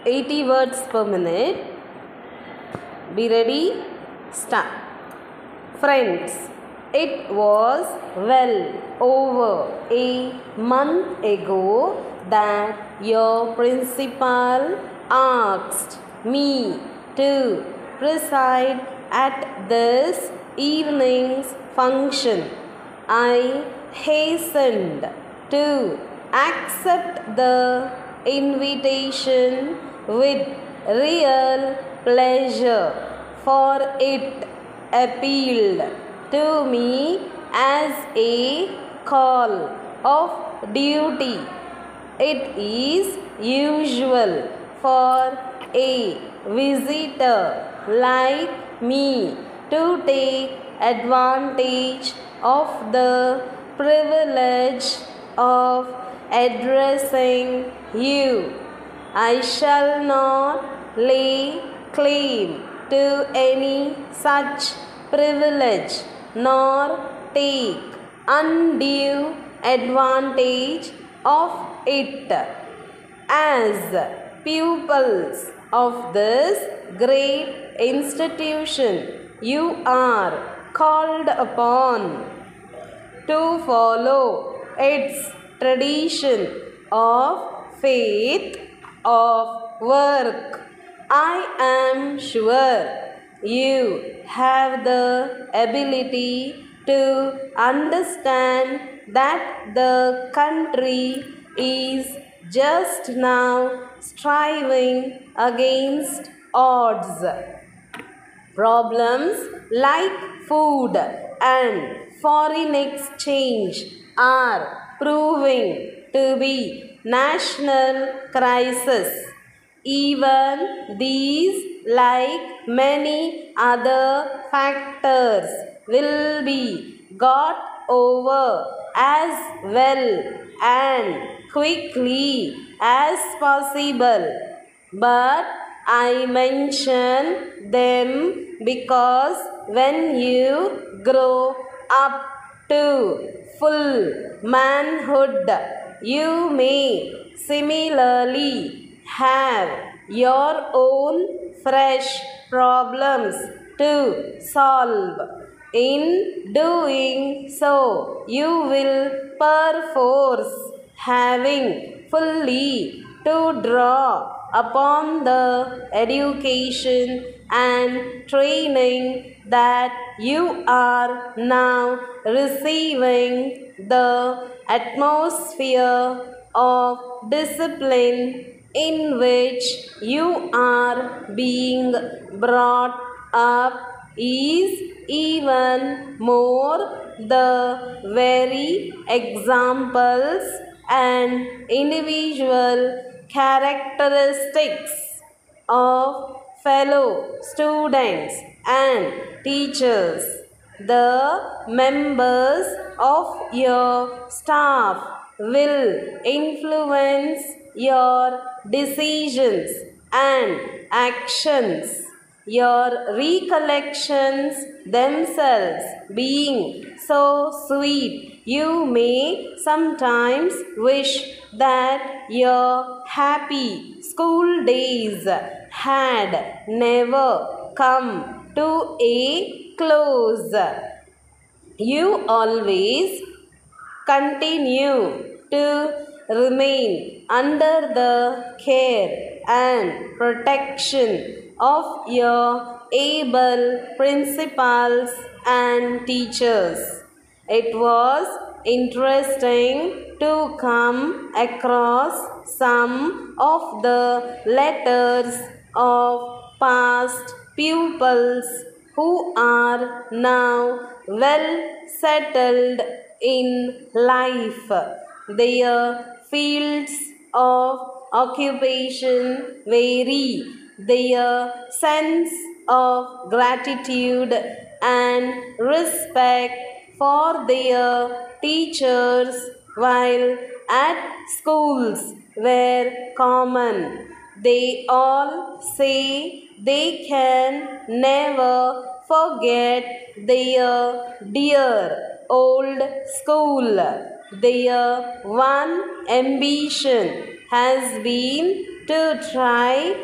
80 words per minute. Be ready? Start. Friends, it was well over a month ago that your principal asked me to preside at this evening's function. I hastened to accept the invitation with real pleasure, for it appealed to me as a call of duty. It is usual for a visitor like me to take advantage of the privilege of addressing you. I shall not lay claim to any such privilege nor take undue advantage of it. As pupils of this great institution, you are called upon to follow its tradition of faith, of work. I am sure you have the ability to understand that the country is just now striving against odds. Problems like food and foreign exchange are proving to be national crisis. Even these, like many other factors, will be got over as well and quickly as possible. But I mention them because when you grow up to full manhood, you may similarly have your own fresh problems to solve. In doing so, you will perforce having fully to draw upon the education and training that you are now receiving, the atmosphere of discipline in which you are being brought up is even more the very examples and individual characteristics of fellow students and teachers. The members of your staff will influence your decisions and actions. Your recollections themselves being so sweet, you may sometimes wish that your happy school days had never come to a close. You always continue to remain under the care and protection of your able principals and teachers. It was interesting to come across some of the letters of past pupils who are now well settled in life. Their fields of occupation vary. Their sense of gratitude and respect for their teachers while at schools were common. They all say they can never forget their dear old school. Their one ambition has been to try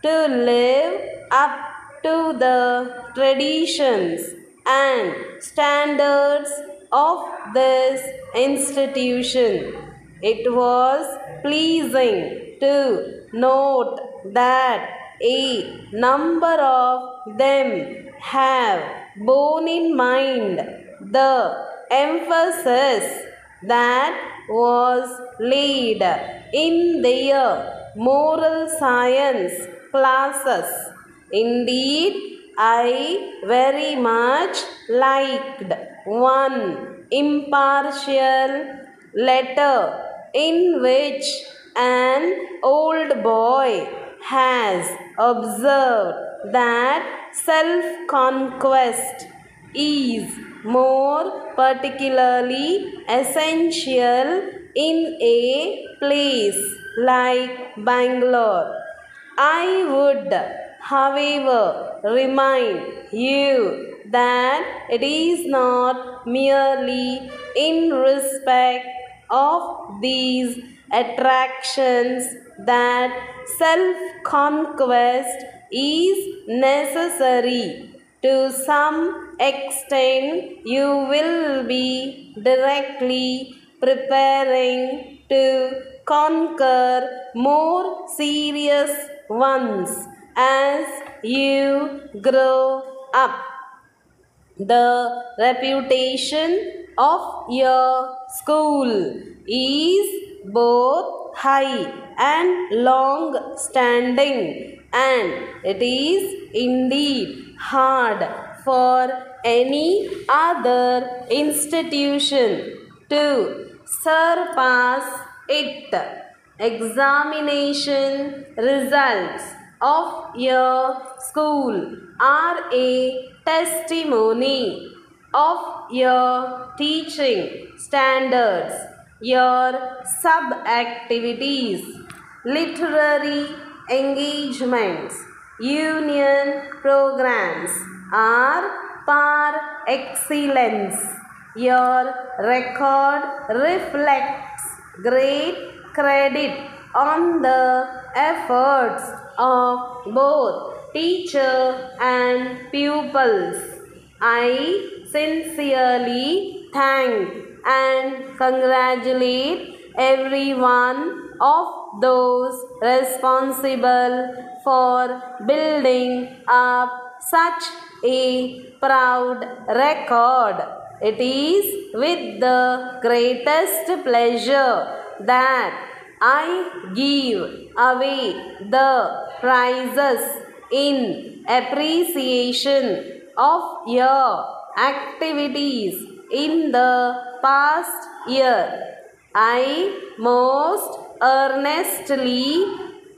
to live up to the traditions and standards of this institution. It was pleasing to note that a number of them have borne in mind the emphasis that was laid in their moral science classes. Indeed, I very much liked one impartial letter in which an old boy has observed that self-conquest is more particularly essential in a place like Bangalore. I would, however, remind you that it is not merely in respect of these attractions that self-conquest is necessary. To some extent, you will be directly preparing to conquer more serious ones as you grow up. The reputation of your school is both high and long standing, and it is indeed hard for any other institution to surpass it. Examination results of your school are a testimony of your teaching standards. Your sub-activities, literary engagements, union programs are par excellence. Your record reflects great credit on the efforts of both teacher and pupils. I sincerely thank and congratulate every one of those responsible for building up such a proud record. It is with the greatest pleasure that I give away the prizes in appreciation of your activities in the past year. I most earnestly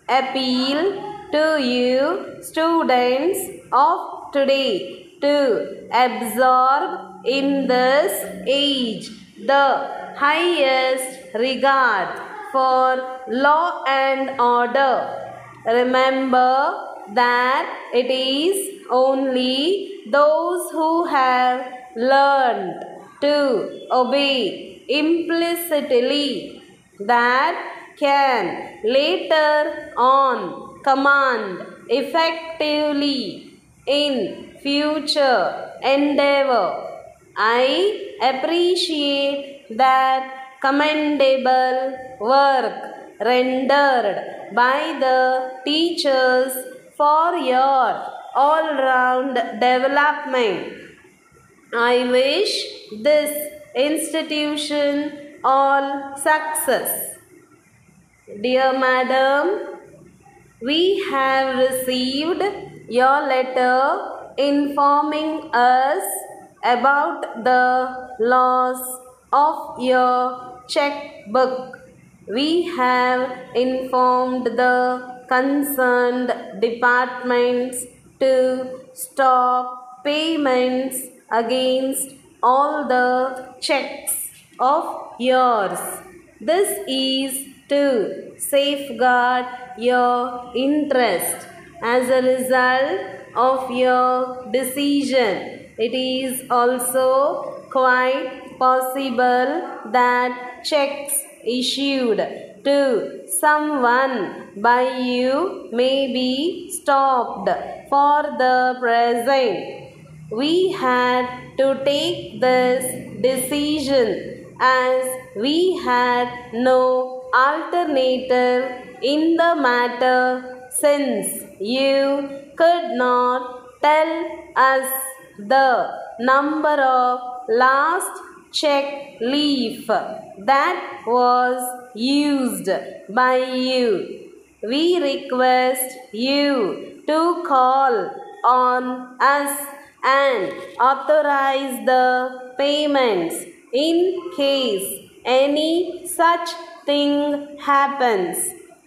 appeal to you students of today to absorb in this age the highest regard for law and order. Remember that it is only those who have learned to obey implicitly that can later on command effectively in future endeavor. I appreciate that commendable work rendered by the teachers for your all-round development. I wish this institution all success. Dear Madam, we have received your letter informing us about the loss of your checkbook. We have informed the concerned departments to stop payments against all the checks of yours. This is to safeguard your interest. As a result of your decision, it is also quite possible that checks issued to someone by you may be stopped for the present. We had to take this decision as we had no alternative in the matter, since you could not tell us the number of last check leaf that was used by you. We request you to call on us and authorize the payments in case any such thing happens.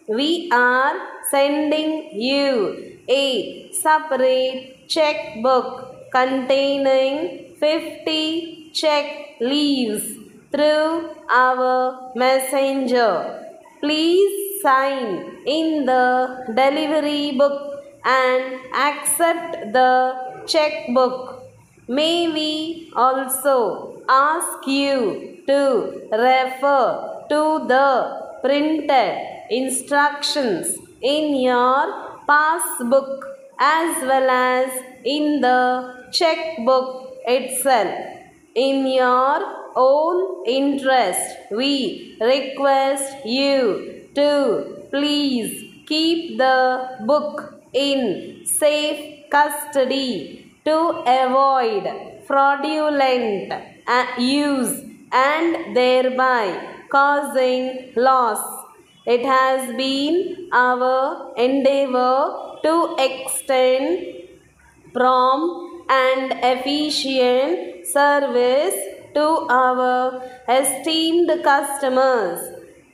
We are sending you a separate checkbook containing 50 check leaves through our messenger. Please sign in the delivery book and accept the checkbook. May we also ask you to refer to the printed instructions in your passbook as well as in the checkbook itself. In your own interest, we request you to please keep the book in safe custody to avoid fraudulent use and thereby causing loss. It has been our endeavor to extend prompt and efficient service to our esteemed customers.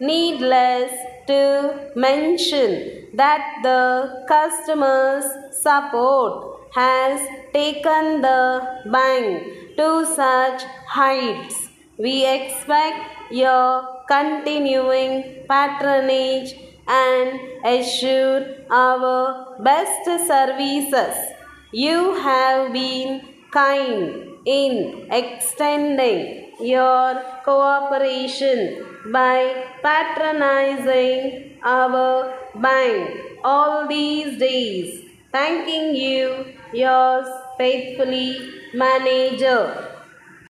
Needless to mention that the customers' support has taken the bank to such heights. We expect your continuing patronage and assure our best services. You have been kind in extending your cooperation by patronizing our bank all these days. Thanking you, yours faithfully, Manager.